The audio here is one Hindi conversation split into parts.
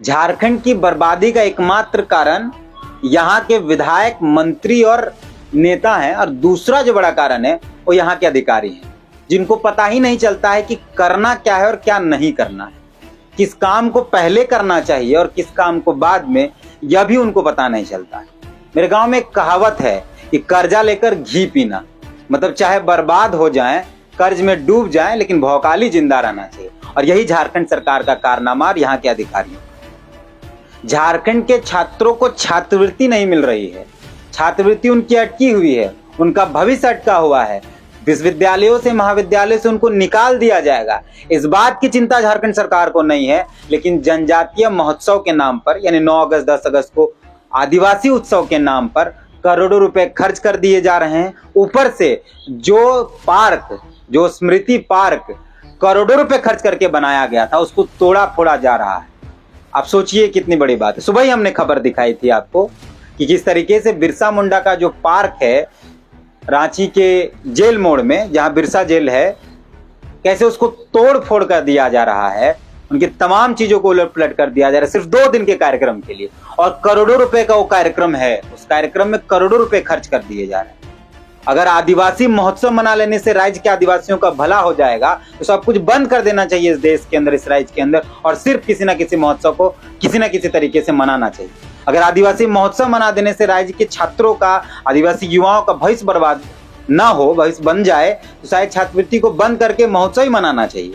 झारखंड की बर्बादी का एकमात्र कारण यहाँ के विधायक, मंत्री और नेता हैं, और दूसरा जो बड़ा कारण है वो यहाँ के अधिकारी हैं, जिनको पता ही नहीं चलता है कि करना क्या है और क्या नहीं करना है, किस काम को पहले करना चाहिए और किस काम को बाद में, यह भी उनको पता नहीं चलता है। मेरे गांव में एक कहावत है कि कर्जा लेकर घी पीना, मतलब चाहे बर्बाद हो जाएं, कर्ज में डूब जाएं, लेकिन भौकाली जिंदा रहना चाहिए। और यही झारखंड सरकार का कारनामा और यहाँ के अधिकारियों। झारखंड के छात्रों को छात्रवृत्ति नहीं मिल रही है, छात्रवृत्ति उनकी अटकी हुई है, उनका भविष्य अटका हुआ है। विश्वविद्यालयों से, महाविद्यालयों से उनको निकाल दिया जाएगा, इस बात की चिंता झारखंड सरकार को नहीं है। लेकिन जनजातीय महोत्सव के नाम पर, यानी 9 अगस्त 10 अगस्त को आदिवासी उत्सव के नाम पर करोड़ों रुपए खर्च कर दिए जा रहे हैं। ऊपर से जो पार्क, जो स्मृति पार्क करोड़ों रुपए खर्च करके बनाया गया था, उसको तोड़ा फोड़ा जा रहा है। आप सोचिए कितनी बड़ी बात है। सुबह ही हमने खबर दिखाई थी आपको कि किस तरीके से बिरसा मुंडा का जो पार्क है रांची के जेल मोड़ में, जहां बिरसा जेल है, कैसे उसको तोड़ फोड़ कर दिया जा रहा है, उनकी तमाम चीजों को उलट पलट कर दिया जा रहा है, सिर्फ 2 दिन के कार्यक्रम के लिए। और करोड़ों रुपए का वो कार्यक्रम है, उस कार्यक्रम में करोड़ों रुपए खर्च कर दिए जा रहे हैं। अगर आदिवासी महोत्सव मना लेने से राज्य के आदिवासियों का भला हो जाएगा, तो सब कुछ बंद कर देना चाहिए इस देश के अंदर, इस राज्य के अंदर, और सिर्फ किसी ना किसी महोत्सव को किसी ना किसी तरीके से मनाना चाहिए। अगर आदिवासी महोत्सव मना देने से राज्य के छात्रों का, आदिवासी युवाओं का भविष्य बर्बाद ना हो, भविष्य बन जाए, तो शायद छात्रवृत्ति को बंद करके महोत्सव ही मनाना चाहिए।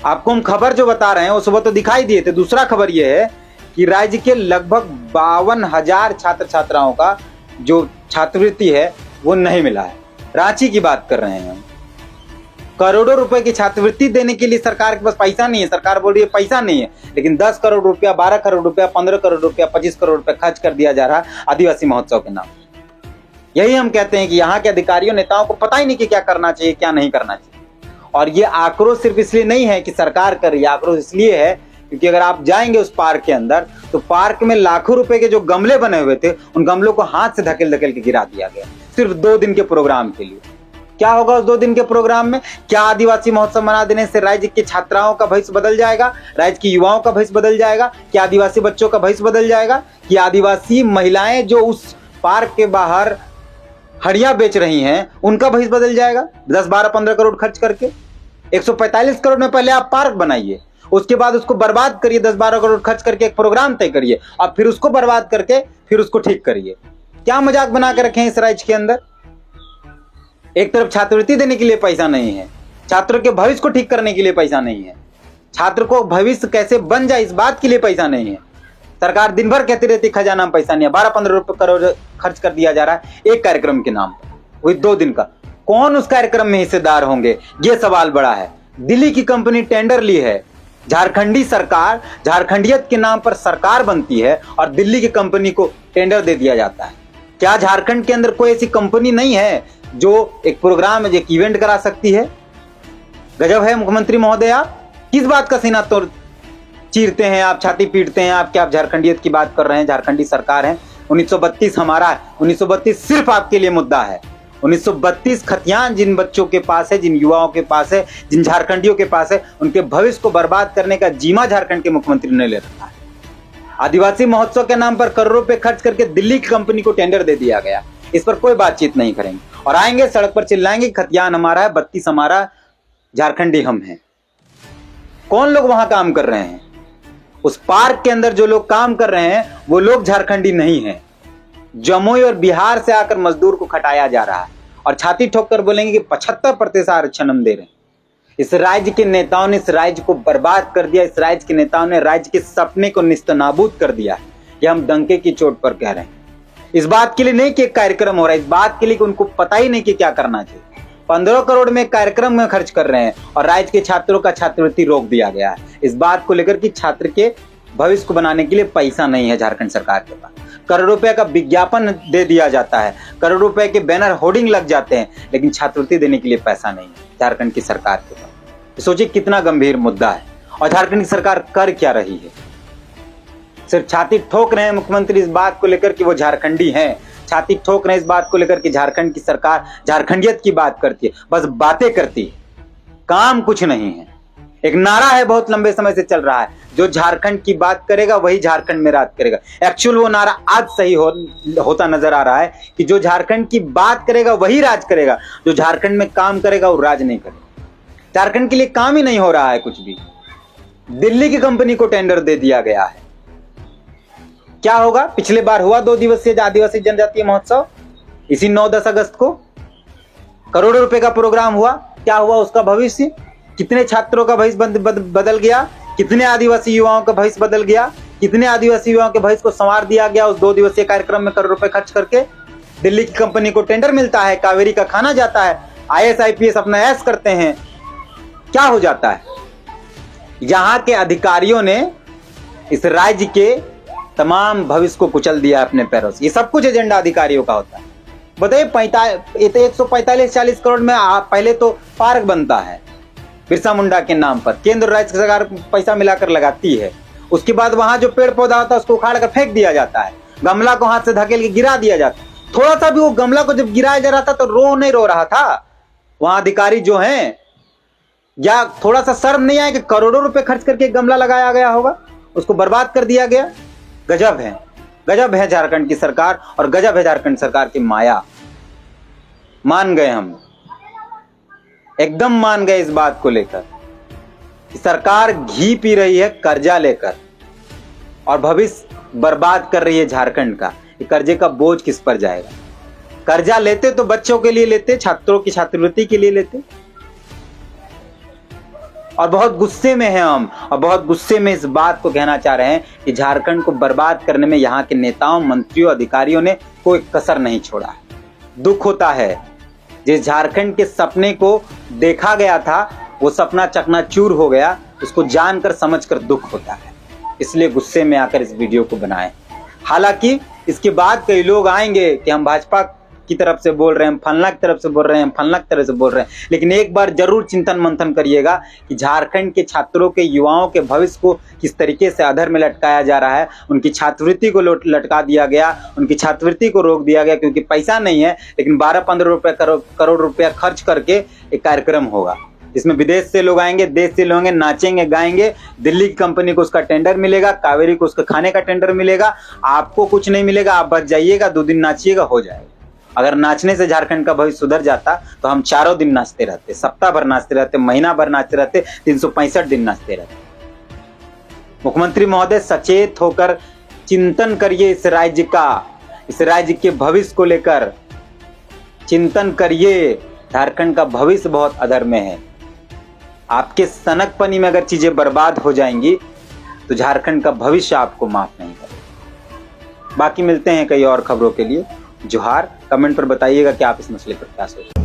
आपको हम खबर जो बता रहे हैं वो सुबह तो दिखाई दिए थे। दूसरा खबर यह है कि राज्य के लगभग 52,000 छात्र छात्राओं का जो छात्रवृत्ति है वो नहीं मिला है। रांची की बात कर रहे हैं हम। करोड़ों रुपए की छात्रवृत्ति देने के लिए सरकार के पास पैसा नहीं है। सरकार बोल रही है पैसा नहीं है, लेकिन 10 करोड़ रुपया, 12 करोड़ रुपया, 15 करोड़ रुपया, 25 करोड़ रुपया खर्च कर दिया जा रहा है आदिवासी महोत्सव के नाम। यही हम कहते हैं कि यहाँ के अधिकारियों, नेताओं को पता ही नहीं कि क्या करना चाहिए, क्या नहीं करना चाहिए। और ये आक्रोश सिर्फ इसलिए नहीं है कि सरकार कर रही है, आक्रोश इसलिए है क्योंकि अगर आप जाएंगे उस पार्क के अंदर, तो पार्क में लाखों रुपए के जो गमले बने हुए थे, उन गमलों को हाथ से धकेल धकेल के गिरा दिया गया, सिर्फ 2 दिन के प्रोग्राम के लिए। क्या होगा उस 2 दिन के प्रोग्राम में? क्या आदिवासी महोत्सव मना देने से राज्य के छात्राओं का भविष्य बदल जाएगा, राज्य के युवाओं का भविष्य बदल जाएगा? क्या आदिवासी बच्चों का भविष्य बदल जाएगा? कि आदिवासी महिलाएं जो उस पार्क के बाहर हड़ियां बेच रही हैं, उनका भविष्य बदल जाएगा? 10, 12, 15 करोड़ खर्च करके 145 करोड़ में पहले आप पार्क बनाइए, उसके बाद उसको बर्बाद करिए, 10, 12 करोड़ खर्च करके एक प्रोग्राम तय करिए, और फिर उसको बर्बाद करके फिर उसको ठीक करिए। क्या मजाक बना के रखे हैं इस राज्य के अंदर? एक तरफ छात्रवृत्ति देने के लिए पैसा नहीं है, छात्रों के भविष्य को ठीक करने के लिए पैसा नहीं है, छात्र को भविष्य कैसे बन जाए इस बात के लिए पैसा नहीं है। सरकार दिन भर कहती रहती खजाना में पैसा नहीं है, 12-15 करोड़ खर्च कर दिया जा रहा है एक कार्यक्रम के नाम पर, वही 2 दिन का। कौन उस कार्यक्रम में हिस्सेदार होंगे, ये सवाल बड़ा है। दिल्ली की कंपनी टेंडर ली है, झारखंडी सरकार, झारखंडियत के नाम पर सरकार बनती है और दिल्ली की कंपनी को टेंडर दे दिया जाता है। क्या झारखंड के अंदर कोई ऐसी कंपनी नहीं है जो एक प्रोग्राम, एक इवेंट करा सकती है? गजब है मुख्यमंत्री महोदय, आप किस बात का सीना तोड़ चीरते हैं, आप छाती पीटते हैं, आप क्या, आप झारखंडियत की बात कर रहे हैं? झारखंडी सरकार है, 1932 हमारा है, 1932 सिर्फ आपके लिए मुद्दा है। 1932 खतियान जिन बच्चों के पास है, जिन युवाओं के पास है, जिन झारखंडियों के पास है, उनके भविष्य को बर्बाद करने का जिम्मा झारखंड के मुख्यमंत्री ने ले रखा है। आदिवासी महोत्सव के नाम पर करोड़ों रुपए खर्च करके दिल्ली की कंपनी को टेंडर दे दिया गया, इस पर कोई बातचीत नहीं करेंगे और आएंगे सड़क पर चिल्लाएंगे खतियान हमारा है, 32 हमारा, झारखंडी हम हैं। कौन लोग वहां काम कर रहे हैं? उस पार्क के अंदर जो लोग काम कर रहे हैं वो लोग झारखंडी नहीं है। जमुई और बिहार से आकर मजदूर को खटाया जा रहा है और छाती ठोक कर बोलेंगे कि 75% आरक्षण हम दे रहे हैं। इस राज्य के नेताओं ने इस राज्य को बर्बाद कर दिया, इस राज्य के नेताओं ने राज्य के सपने को निस्तनाबूद कर दिया। ये हम डंके की चोट पर कह रहे हैं। इस बात के लिए नहीं कि एक कार्यक्रम हो रहा है, इस बात के लिए कि उनको पता ही नहीं कि क्या करना चाहिए। 15 करोड़ में कार्यक्रम में खर्च कर रहे हैं और राज्य के छात्रों का छात्रवृत्ति रोक दिया गया है, इस बात को लेकर कि छात्र के भविष्य को बनाने के लिए पैसा नहीं है झारखंड सरकार के पास। करोड़ रुपए का विज्ञापन दे दिया जाता है, करोड़ रुपए के बैनर होर्डिंग लग जाते हैं, लेकिन छात्रवृत्ति देने के लिए पैसा नहीं है झारखंड की सरकार के पास। सोचिए कितना गंभीर मुद्दा है और झारखंड की सरकार कर क्या रही है। सिर्फ छाती ठोक रहे हैं मुख्यमंत्री इस बात को लेकर कि वो झारखंडी हैं, छाती ठोक रहे हैं इस बात को लेकर कि झारखंड की सरकार झारखंडियत की बात करती है, बस बातें करती है, काम कुछ नहीं है। एक नारा है, बहुत लंबे समय से चल रहा है, जो झारखंड की बात करेगा वही झारखंड में राज करेगा। एक्चुअल वो नारा आज सही होता नजर आ रहा है कि जो झारखंड की बात करेगा वही राज करेगा, जो झारखंड में काम करेगा वो राज नहीं करेगा। झारखंड के लिए काम ही नहीं हो रहा है कुछ भी। दिल्ली की कंपनी को टेंडर दे दिया गया है। क्या होगा? पिछले बार हुआ 2 दिवसीय आदिवासी जनजातीय महोत्सव, इसी 9-10 अगस्त को करोड़ों रुपए का प्रोग्राम हुआ। क्या हुआ उसका भविष्य? कितने छात्रों का भविष्य बदल गया, कितने आदिवासी युवाओं का भविष्य बदल गया, कितने आदिवासी युवाओं के भविष्य को संवार दिया गया उस 2 दिवसीय कार्यक्रम में करोड़ रुपए खर्च करके। दिल्ली की कंपनी को टेंडर मिलता है, कावेरी का खाना जाता है, IAS IPS अपना ऐश करते हैं। क्या हो जाता है? यहां के अधिकारियों ने इस राज्य के तमाम भविष्य को कुचल दिया अपने पैरों से। ये सब कुछ एजेंडा अधिकारियों का होता है। बताइए, 145-40 करोड़ में पहले तो पार्क बनता है बिरसा मुंडा के नाम पर, केंद्र राज्य सरकार पैसा मिलाकर लगाती है। उसके बाद वहां जो पेड़ पौधा होता है उसको उखाड़ कर फेंक दिया जाता है, गमला को हाथ से धकेल के गिरा दिया जाता है। थोड़ा सा भी वो गमला को जब गिराया जा रहा था तो नहीं रो रहा था वहां अधिकारी जो हैं, या थोड़ा सा शर्म नहीं आया कि करोड़ों रुपए खर्च करके गमला लगाया गया होगा, उसको बर्बाद कर दिया गया। गजब है झारखंड की सरकार, और गजब है झारखंड सरकार की माया। मान गए हम, एकदम मान गए इस बात को लेकर कि सरकार घी पी रही है कर्जा लेकर और भविष्य बर्बाद कर रही है झारखंड का। ये कर्जे का बोझ किस पर जाएगा? कर्जा लेते तो बच्चों के लिए लेते, छात्रों की छात्रवृत्ति के लिए लेते। और बहुत गुस्से में हैं हम, और बहुत गुस्से में इस बात को कहना चाह रहे हैं कि झारखंड को बर्बाद करने में यहाँ के नेताओं, मंत्रियों, अधिकारियों ने कोई कसर नहीं छोड़ा है। दुख होता है, जिस झारखंड के सपने को देखा गया था वो सपना चकनाचूर हो गया, उसको जानकर समझकर दुख होता है। इसलिए गुस्से में आकर इस वीडियो को बनाए। हालांकि इसके बाद कई लोग आएंगे कि हम भाजपा की तरफ से बोल रहे हैं, हम फलना की तरफ से बोल रहे हैं, हम फलना की तरफ से बोल रहे हैं, लेकिन एक बार जरूर चिंतन मंथन करिएगा कि झारखंड के छात्रों के, युवाओं के भविष्य को किस तरीके से अधर में लटकाया जा रहा है। उनकी छात्रवृत्ति को लटका दिया गया, उनकी छात्रवृत्ति को रोक दिया गया, क्योंकि पैसा नहीं है। लेकिन 12-15 रुपए करोड़ रुपया खर्च करके एक कार्यक्रम होगा जिसमें विदेश से लोग आएंगे, देश से लोग आएंगे, नाचेंगे, गाएंगे। दिल्ली की कंपनी को उसका टेंडर मिलेगा, कावेरी को उसका खाने का टेंडर मिलेगा। आपको कुछ नहीं मिलेगा, आप बच जाइएगा, 2 दिन नाचिएगा, हो जाएगा। अगर नाचने से झारखंड का भविष्य सुधर जाता तो हम 4 दिन नाचते रहते, सप्ताह भर नाचते रहते, महीना भर नाचते रहते, 365 दिन नाचते रहते। मुख्यमंत्री महोदय, सचेत होकर चिंतन करिए इस राज्य का, इस राज्य के भविष्य को लेकर चिंतन करिए। झारखंड का भविष्य बहुत अधर में है। आपके सनकपनी में अगर चीजें बर्बाद हो जाएंगी तो झारखंड का भविष्य आपको माफ नहीं करेगा। बाकी मिलते हैं कई और खबरों के लिए। जोहार। कमेंट पर बताइएगा कि आप इस मसले पर क्या सोचते हैं।